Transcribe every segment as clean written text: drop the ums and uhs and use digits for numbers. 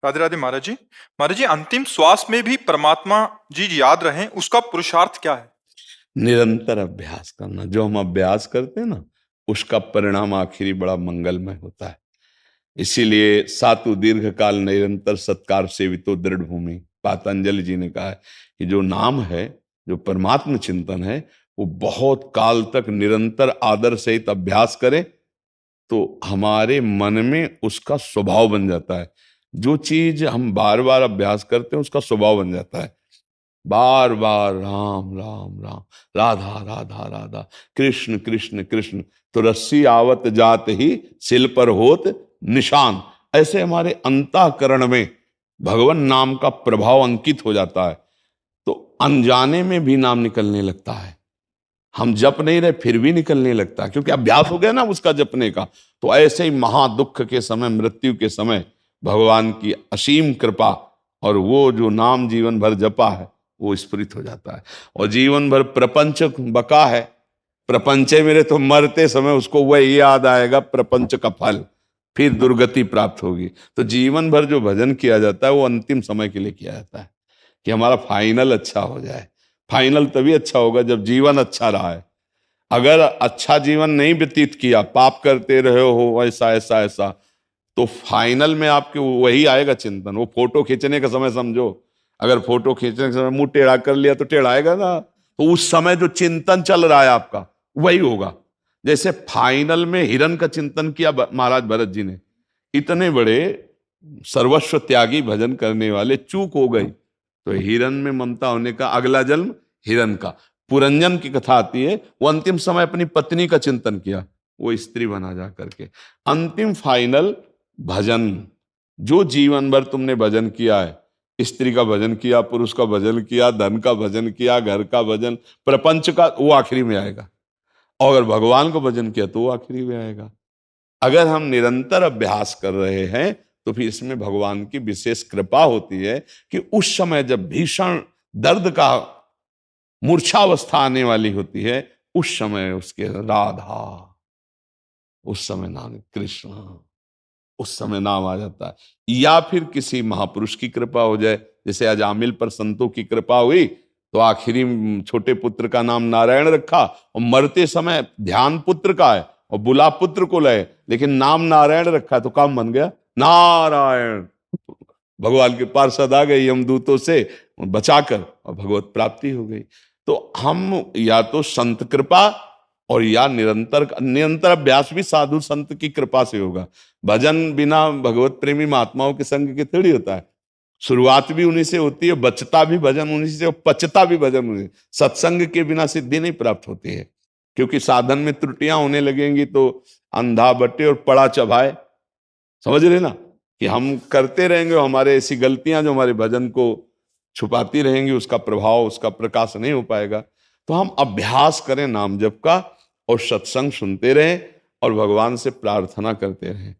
राधे राधे महाराज जी। महाराज जी, अंतिम श्वास में भी परमात्मा जी याद रहें, उसका पुरुषार्थ क्या है? निरंतर अभ्यास करना। जो हम अभ्यास करते हैं ना, उसका परिणाम आखिरी बड़ा मंगलमय होता है। इसीलिए सातु दीर्घ काल निरंतर सत्कार सेवितो दृढ़ भूमि, पातंजलि जी ने कहा है कि जो नाम है, जो परमात्म चिंतन है, वो बहुत काल तक निरंतर आदर सहित अभ्यास करे तो हमारे मन में उसका स्वभाव बन जाता है। जो चीज हम बार बार अभ्यास करते हैं उसका स्वभाव बन जाता है। बार बार राम राम राम, राधा राधा राधा, कृष्ण कृष्ण कृष्ण, तो रस्सी आवत जात ही सिल पर होत निशान। ऐसे हमारे अंतःकरण में भगवान नाम का प्रभाव अंकित हो जाता है, तो अनजाने में भी नाम निकलने लगता है। हम जप नहीं रहे फिर भी निकलने लगता, क्योंकि अभ्यास हो गया ना उसका जपने का। तो ऐसे ही महादुख के समय, मृत्यु के समय भगवान की असीम कृपा और वो जो नाम जीवन भर जपा है वो स्फुरित हो जाता है। और जीवन भर प्रपंच बका है, प्रपंचे मेरे, तो मरते समय उसको वही याद आएगा, प्रपंच का फल, फिर दुर्गति प्राप्त होगी। तो जीवन भर जो भजन किया जाता है वो अंतिम समय के लिए किया जाता है, कि हमारा फाइनल अच्छा हो जाए। फाइनल तभी अच्छा होगा जब जीवन अच्छा रहा है। अगर अच्छा जीवन नहीं व्यतीत किया, पाप करते रहे हो ऐसा ऐसा ऐसा, तो फाइनल में आपके वही आएगा चिंतन। वो फोटो खींचने का समय समझो, अगर फोटो खींचने के समय मुंह टेढ़ा कर लिया तो टेढ़ा आएगा ना। तो उस समय जो चिंतन चल रहा है आपका वही होगा। जैसे फाइनल में हिरण का चिंतन किया महाराज भरत जी ने, इतने बड़े सर्वस्व त्यागी भजन करने वाले, चूक हो गई तो हिरण में ममता होने का अगला जन्म हिरण का। पुरंजन की कथा आती है, वो अंतिम समय अपनी पत्नी का चिंतन किया, वो स्त्री बना जा करके। अंतिम फाइनल भजन, जो जीवन भर तुमने भजन किया है, स्त्री का भजन किया, पुरुष का भजन किया, धन का भजन किया, घर का भजन, प्रपंच का, वो आखिरी में आएगा। और अगर भगवान को भजन किया तो वो आखिरी में आएगा। अगर हम निरंतर अभ्यास कर रहे हैं तो फिर इसमें भगवान की विशेष कृपा होती है कि उस समय जब भीषण दर्द का मूर्छावस्था आने वाली होती है, उस समय उसके राधा, उस समय नाम कृष्ण, उस समय नाम आ जाता है। या फिर किसी महापुरुष की कृपा हो जाए, जैसे अजामिल पर संतों की कृपा हुई तो आखिरी छोटे पुत्र का नाम नारायण रखा, और मरते समय ध्यान पुत्र का है और बुला पुत्र को लय, लेकिन नाम नारायण रखा तो काम बन गया नारायण। भगवान के पार्षद आ गए यमदूतों से बचाकर और भगवत प्राप्ति हो गई। तो हम या तो संत कृपा और या निरंतर निरंतर अभ्यास भी साधु संत की कृपा से होगा। भजन बिना भगवत प्रेमी महात्माओं के संग के थोड़ी होता है। शुरुआत भी उन्हीं से होती है, बचता भी भजन उन्हीं से, और पचता भी भजन उन्हीं से। सत्संग के बिना सिद्धि नहीं प्राप्त होती है, क्योंकि साधन में त्रुटियां होने लगेंगी तो अंधा बटे और पड़ा चबाए। समझ रहे ना, कि हम करते रहेंगे, हमारे ऐसी गलतियां जो हमारे भजन को छुपाती रहेंगी, उसका प्रभाव, उसका प्रकाश नहीं हो पाएगा। तो हम अभ्यास करें नाम जप का, और सत्संग सुनते रहें, और भगवान से प्रार्थना करते रहें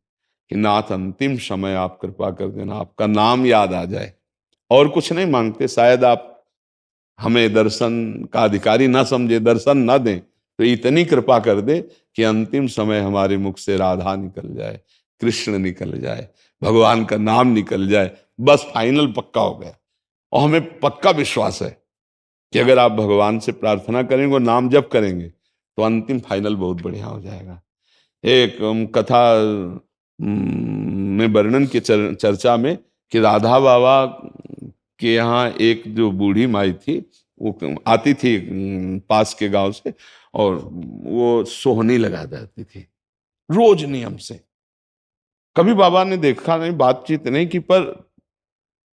कि नाथ अंतिम समय आप कृपा कर देना, आपका नाम याद आ जाए। और कुछ नहीं मांगते, शायद आप हमें दर्शन का अधिकारी ना समझे, दर्शन ना दें, तो इतनी कृपा कर दे कि अंतिम समय हमारे मुख से राधा निकल जाए, कृष्ण निकल जाए, भगवान का नाम निकल जाए, बस फाइनल पक्का हो गया। और हमें पक्का विश्वास है कि अगर आप भगवान से प्रार्थना करेंगे और नाम जप करेंगे तो अंतिम फाइनल बहुत बढ़िया हो जाएगा। एक कथा में वर्णन की चर्चा में, कि राधा बाबा के यहाँ एक जो बूढ़ी माई थी, वो आती थी पास के गांव से, और वो सोहनी लगा जाती थी रोज नियम से। कभी बाबा ने देखा नहीं, बातचीत नहीं की, पर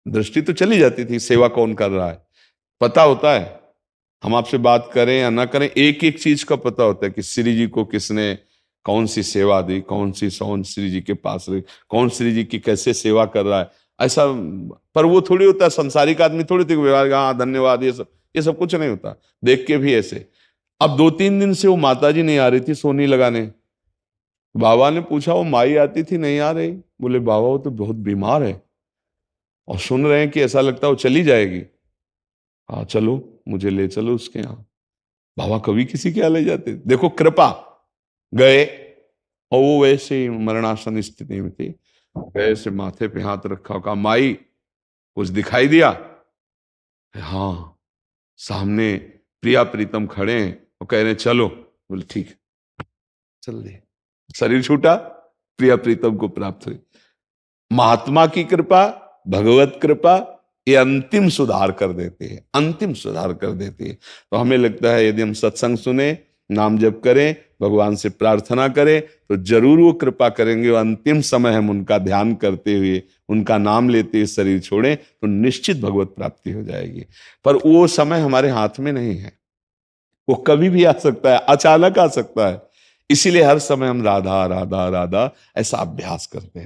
दृष्टि तो चली जाती थी सेवा कौन कर रहा है। पता होता है, हम आपसे बात करें या ना करें, एक एक चीज का पता होता है कि श्री जी को किसने कौन सी सेवा दी, कौन सी सौन श्री जी के पास रही, कौन श्री जी की कैसे सेवा कर रहा है, ऐसा। पर वो थोड़ी होता है, संसारिक आदमी थोड़ी थी व्यवहार, हाँ धन्यवाद, ये सब कुछ नहीं होता। देख के भी ऐसे। अब 2-3 दिन से वो माता जी नहीं आ रही थी सोनी लगाने। बाबा ने पूछा वो माई आती थी नहीं आ रही। बोले बाबा वो तो बहुत बीमार है, और सुन रहे हैं कि ऐसा लगता है वो चली जाएगी। हाँ चलो, मुझे ले चलो उसके यहाँ। बाबा कभी किसी के यहाँ ले जाते, देखो कृपा। गए, और वो वैसे ही मरणासन स्थिति में थी। ऐसे माथे पे हाथ रखा, कहा माई कुछ दिखाई दिया? हाँ, सामने प्रिया प्रीतम खड़े हैं और कह रहे हैं चलो। बोले ठीक है, चल दिए। शरीर छूटा, प्रिया प्रीतम को प्राप्त हुई। महात्मा की कृपा, भगवत कृपा, ये अंतिम सुधार कर देती है, अंतिम सुधार कर देती है। तो हमें लगता है यदि हम सत्संग सुने, नाम जप करें, भगवान से प्रार्थना करें, तो जरूर वो कृपा करेंगे और अंतिम समय हम उनका ध्यान करते हुए, उनका नाम लेते हुए शरीर छोड़ें तो निश्चित भगवत प्राप्ति हो जाएगी। पर वो समय हमारे हाथ में नहीं है, वो कभी भी आ सकता है, अचानक आ सकता है। इसीलिए हर समय हम राधा राधा राधा ऐसा अभ्यास करते हैं।